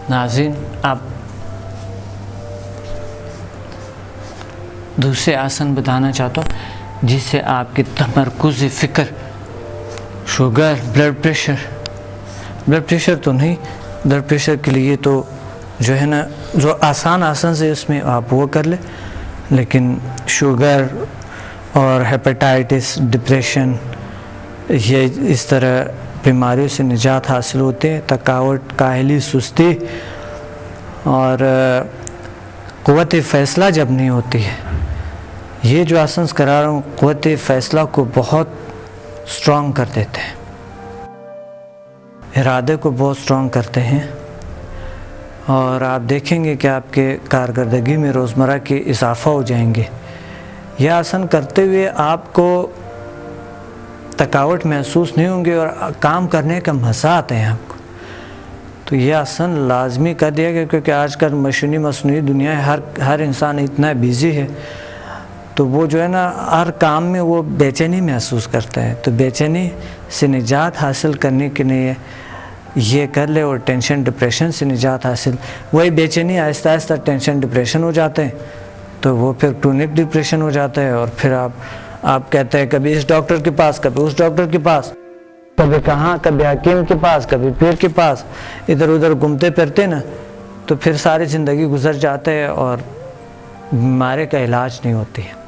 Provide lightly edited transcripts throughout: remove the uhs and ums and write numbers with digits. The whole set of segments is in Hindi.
नाज़रीन, आप दूसरे आसन बताना चाहता हूँ जिससे आपकी तमरकुज़ फ़िक्र, शुगर, ब्लड प्रेशर तो नहीं, ब्लड प्रेशर के लिए तो जो है ना, जो आसान आसन से उसमें आप वो कर ले, लेकिन शुगर और हेपेटाइटिस, डिप्रेशन, ये इस तरह बीमारियों से निजात हासिल होते हैं। थकावट, काहली, सुस्ती और क़ुव्वत फ़ैसला जब नहीं होती है, ये जो आसन करा रहा हूँ क़ुव्वत फ़ैसला को बहुत स्ट्रॉन्ग कर देते हैं, इरादे को बहुत स्ट्रॉन्ग करते हैं और आप देखेंगे कि आपके कारकर्दगी में रोज़मर्रा के इजाफ़ा हो जाएंगे। यह आसन करते हुए आपको थकावट महसूस नहीं होंगे और काम करने का मज़ा आता है आपको। तो यह आसन लाजमी कर दिया गया क्योंकि आजकल मशीनी दुनिया है, हर इंसान इतना बिज़ी है, तो वो जो है ना हर काम में वो बेचैनी महसूस करता है। तो बेचैनी से निजात हासिल करने के लिए ये कर ले और टेंशन, डिप्रेशन से निजात हासिल, वही बेचैनी आहिस्ता आहिस्ता टेंशन, डिप्रेशन हो जाते हैं, तो वो फिर क्रोनिक डिप्रेशन हो जाता है और फिर आप कहते हैं कभी इस डॉक्टर के पास, कभी उस डॉक्टर के पास, कभी कहाँ, कभी हकीम के पास, कभी पीर के पास, इधर उधर घूमते फिरते ना, तो फिर सारी ज़िंदगी गुजर जाते हैं और बीमारी का इलाज नहीं होती है।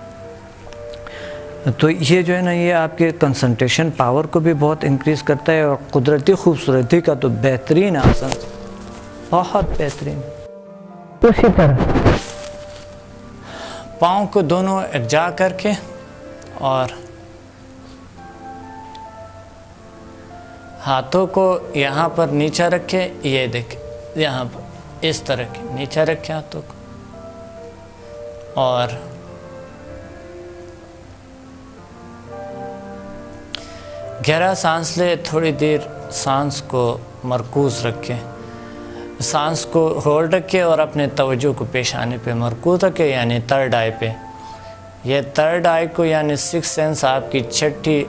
तो ये जो है ना, ये आपके कंसंट्रेशन पावर को भी बहुत इंक्रीज़ करता है और कुदरती खूबसूरती का तो बेहतरीन आसन, बहुत बेहतरीन। उसी तरह पाँव को दोनों एकजा करके और हाथों को यहाँ पर नीचे रखे, ये देखें यहाँ पर इस तरह के नीचे रखे हाथों को, और गहरा सांस ले, थोड़ी देर सांस को मरकूज़ रखें, सांस को होल्ड रखें और अपने तवज्जो को पेशानी पे मरकूज़ रखें, यानी थर्ड आई पे। यह थर्ड आई को यानी सिक्स सेंस आपकी छठी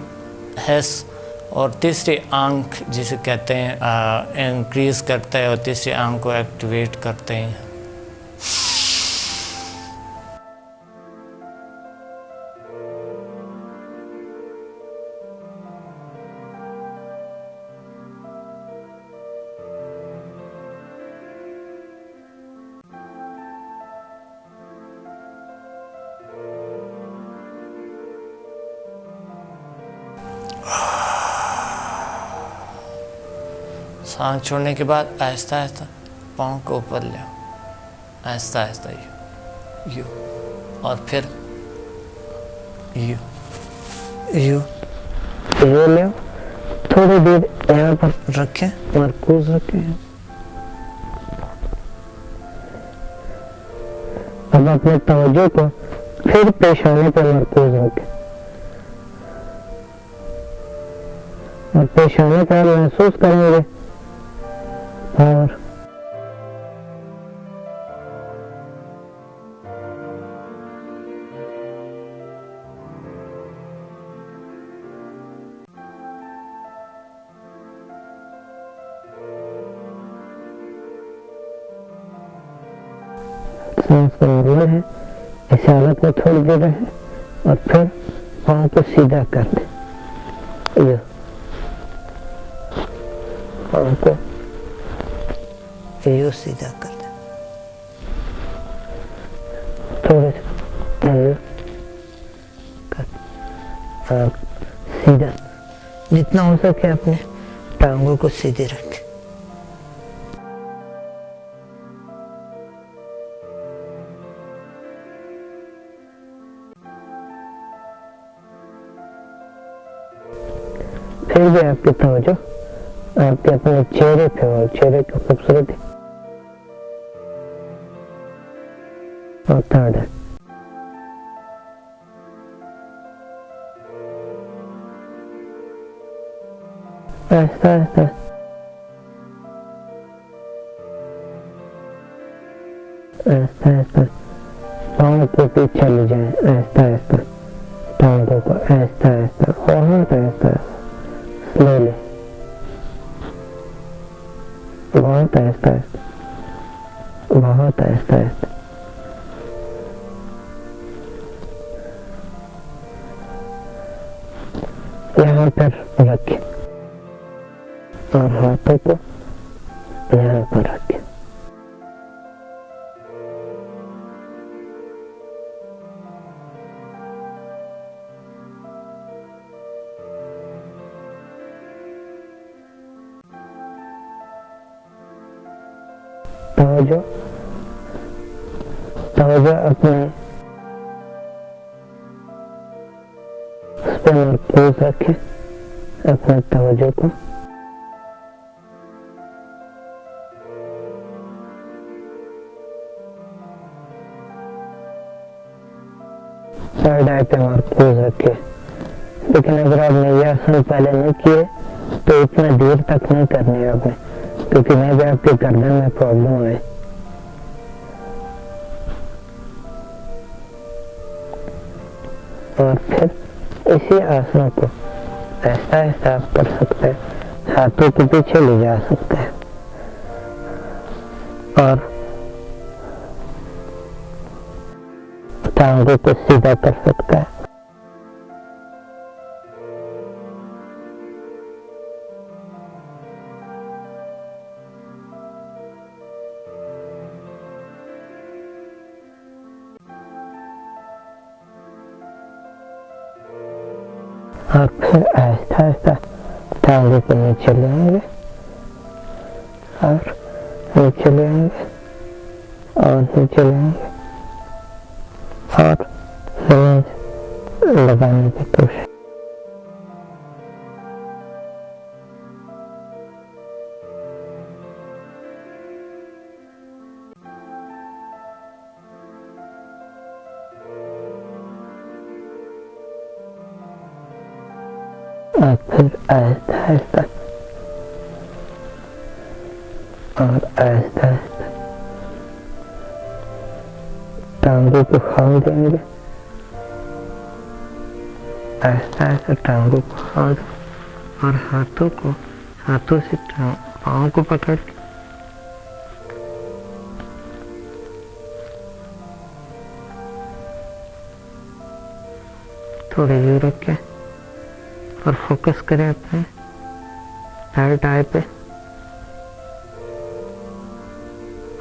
हैस और तीसरी आंख जिसे कहते हैं इंक्रीज़ करता है और तीसरी आंख को एक्टिवेट करते हैं। सांस छोड़ने के बाद आहिस्ता आहिस्ता पाँव को ऊपर ले, आहिस्ता आहिस्ता यू और फिर यू ले, थोड़ी देर यहाँ पर रखें, मरकूज रखें। अब अपने तवज्जो को फिर पेशानी पर मरकूज रखें और पेशानी पर महसूस करेंगे और सांस का नॉर्मल है, इस हालत में थोड़ी देर रहे और फिर पाँव को सीधा कर दें। ये पाँव को यो सीधा कर दें, थोड़े और सीधा जितना हो सके अपने टांगों को सीधे रखें। फिर भी आपकी तवज्जो आपके अपने चेहरे पे और चेहरे की खूबसूरती और थर्ड है आहिस्ता आहिस्ता आहिस्ता आहिस्ता पाँव के पीछे ले जाए, आहिस्ता आहिस्ता टांगों को आहिस्ता आहिस्ता बहुत आहिस्ता स्लोली, बहुत आहिस्ता आहिस्ता बहुत आहिस्ता आहिस्ता। यहाँ पर रखें और हाथों को यहाँ पर रखें। तवज्जो अपने उस पर मरकूज रखें, अपने तवज्जो को। थर्ड आई पे मरकूज रखें। लेकिन अगर आपने ये आसन पहले नहीं किए तो इतना देर तक नहीं करनी है आपने, क्योंकि मैं भी आपके गर्दन में प्रॉब्लम है। और फिर इसी आसन को ऐसा ऐसा आप कर सकते हैं, हाथों के पीछे ले जा सकते हैं और टांगों को सीधा कर सकते हैं। और फिर आहिस्ता आहिस्ता टांगों को नीचे ले आएंगे और नीचे ले आएंगे और नीचे ले आएंगे और रिलीज लगाने की कोशिश। और फिर आहिस्ता आहिस्ता और आहिस्ता आहिस्ता टांगों को खोल देंगे। आहिस्ता आहिस्ता टांगों को खोल और हाथों से पाँव को पकड़ के थोड़े यूं रख के और फोकस करें अपने थर्ड आई पे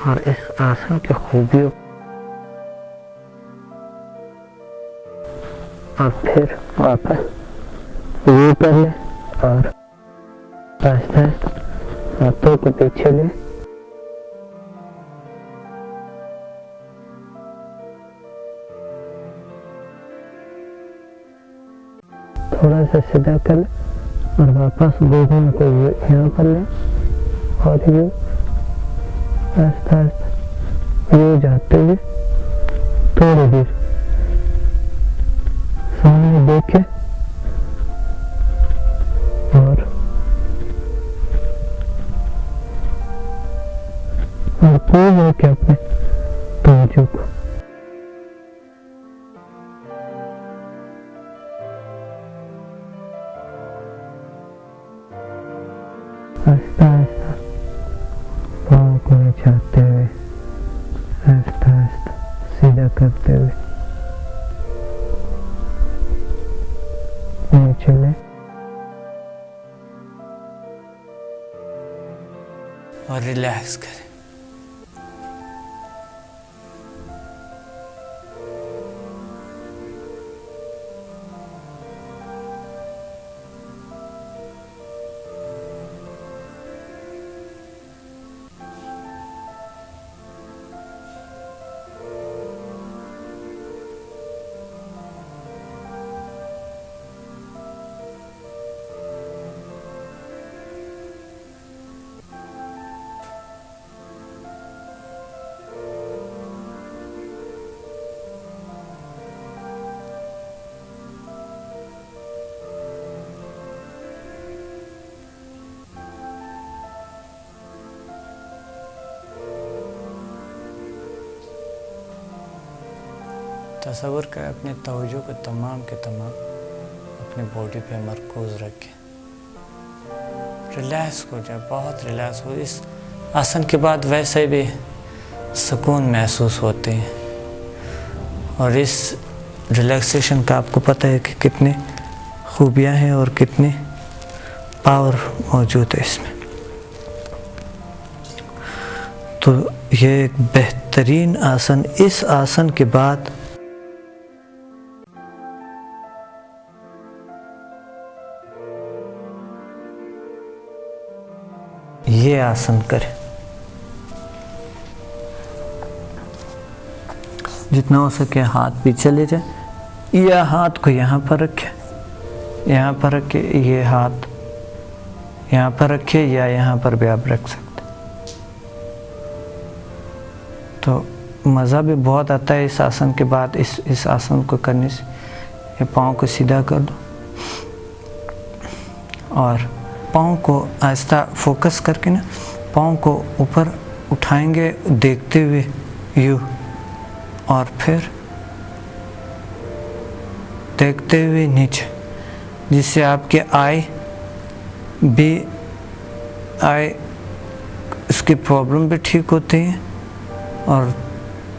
और इस आसन की खूबियों। और फिर वापस ये कर ले और आहिस्ता आहिस्ता हाथों को पीछे ले। थोड़ा सा सीधा कर ले और वापस घुटनों को यहाँ पर ले और यूं आहिस्ता आहिस्ता यूं जाते हुए थोड़ी देर सामने देखे और पूर्ण होके अपने तवज्जो को आहिस्ता आहिस्ता पाँव को नीचाते हुए आहिस्ता आहिस्ता सीधा करते हुए नीचे ले और रिलैक्स करें। तसव्वुर करें अपने तवज्जो को तमाम के तमाम अपनी बॉडी पे मरकूज रखें। रिलैक्स हो जाए, बहुत रिलैक्स हो। इस आसन के बाद वैसे भी सुकून महसूस होते हैं। और इस रिलैक्सेशन का आपको पता है कि कितनी खूबियाँ हैं और कितनी पावर मौजूद है इसमें। तो ये एक बेहतरीन आसन, इस आसन के बाद ये आसन करें। जितना हो सके हाथ पीछे ले जाए या हाथ को यहाँ पर रखें, यहाँ पर रखे, ये हाथ यहाँ पर रखे या यहाँ पर भी आप रख सकते। तो मज़ा भी बहुत आता है इस आसन के बाद। इस आसन को करने से ये पाँव को सीधा कर दो और पाँव को आहिस्ता फोकस करके ना पाँव को ऊपर उठाएंगे देखते हुए यूँ, और फिर देखते हुए नीचे, जिससे आपके आई इसकी प्रॉब्लम भी ठीक होती है और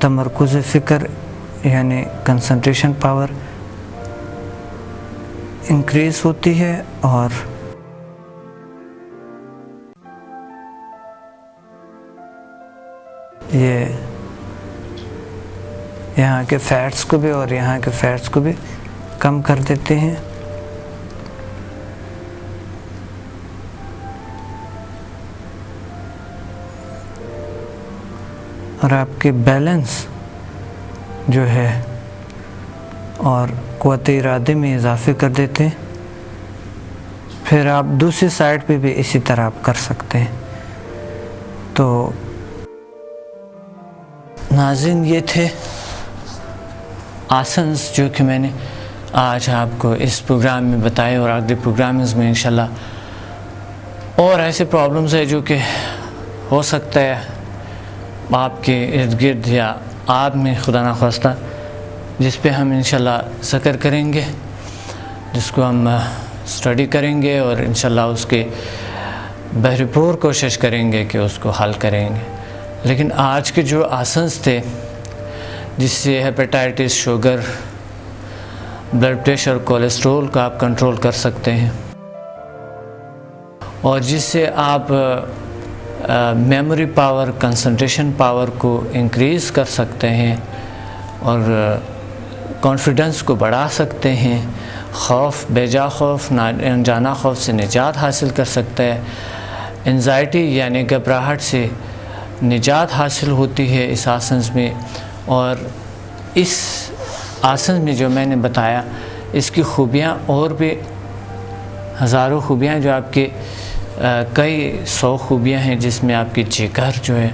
तमरकुज़ फ़िक्र यानी कंसंट्रेशन पावर इंक्रीज़ होती है और ये यहाँ के फैट्स को भी और यहाँ के फैट्स को भी कम कर देते हैं। और आपके बैलेंस जो है और क़ुव्वत इरादे में इजाफे कर देते हैं। फिर आप दूसरी साइड पे भी इसी तरह आप कर सकते हैं। तो नाज़रीन, ये थे आसन्स जो कि मैंने आज आपको इस प्रोग्राम में बताए, और अगले प्रोग्राम्स में इंशाल्लाह और ऐसे प्रॉब्लम्स है जो कि हो सकता है आपके इर्द गिर्द या आप में खुदा ना ख्वास्ता, जिस पे हम इंशाल्लाह ज़िक्र करेंगे, जिसको हम स्टडी करेंगे और इंशाल्लाह उसके भरपूर कोशिश करेंगे कि उसको हल करेंगे। लेकिन आज के जो आसन्स थे जिससे hepatitis, sugar, blood pressure, cholesterol का आप कंट्रोल कर सकते हैं और जिससे आप मेमोरी पावर, कंसंट्रेशन पावर को इंक्रीज़ कर सकते हैं और कॉन्फिडेंस को बढ़ा सकते हैं, खौफ, बेजा खौफ, अनजाना खौफ से निजात हासिल कर सकते हैं, एंजाइटी यानी घबराहट से निजात हासिल होती है इस आसन में। और इस आसन में जो मैंने बताया इसकी खूबियाँ और भी हज़ारों खूबियाँ, जो आपके कई 100 खूबियाँ हैं, जिसमें आपकी जिगर जो है,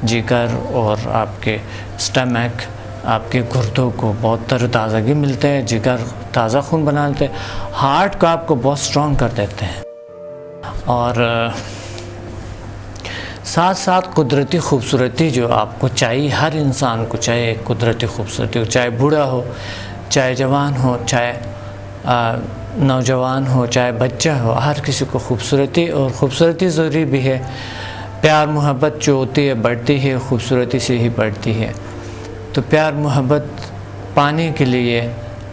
जिगर और आपके स्टमक, आपके गुर्दों को बहुत तरोताज़गी मिलते हैं, जिगर ताज़ा खून बना देते हैं, हार्ट को आपको बहुत स्ट्रॉन्ग कर देते हैं और साथ साथ कुदरती खूबसूरती जो आपको चाहिए, हर इंसान को चाहिए कुदरती खूबसूरती हो, चाहे बूढ़ा हो, चाहे जवान हो, चाहे नौजवान हो, चाहे बच्चा हो, हर किसी को खूबसूरती, और ख़ूबसूरती ज़रूरी भी है। प्यार मोहब्बत जो होती है बढ़ती है, खूबसूरती से ही बढ़ती है। तो प्यार मोहब्बत पाने के लिए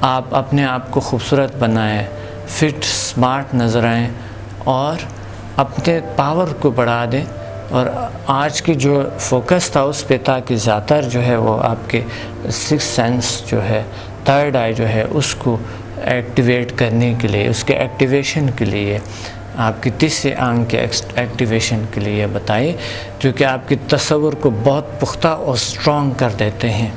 आप अपने आप को खूबसूरत बनाएं, फिट स्मार्ट नज़र आएँ और अपने पावर को बढ़ा दें। और आज की जो फोकस था उस पे था कि ज़्यादातर जो है वो आपके 6th सेंस जो है, 3rd आई जो है, उसको एक्टिवेट करने के लिए, उसके एक्टिवेशन के लिए, आपकी 3रे आंख के एक्टिवेशन के लिए बताइए, जो कि आपके तसव्वुर को बहुत पुख्ता और स्ट्रॉन्ग कर देते हैं।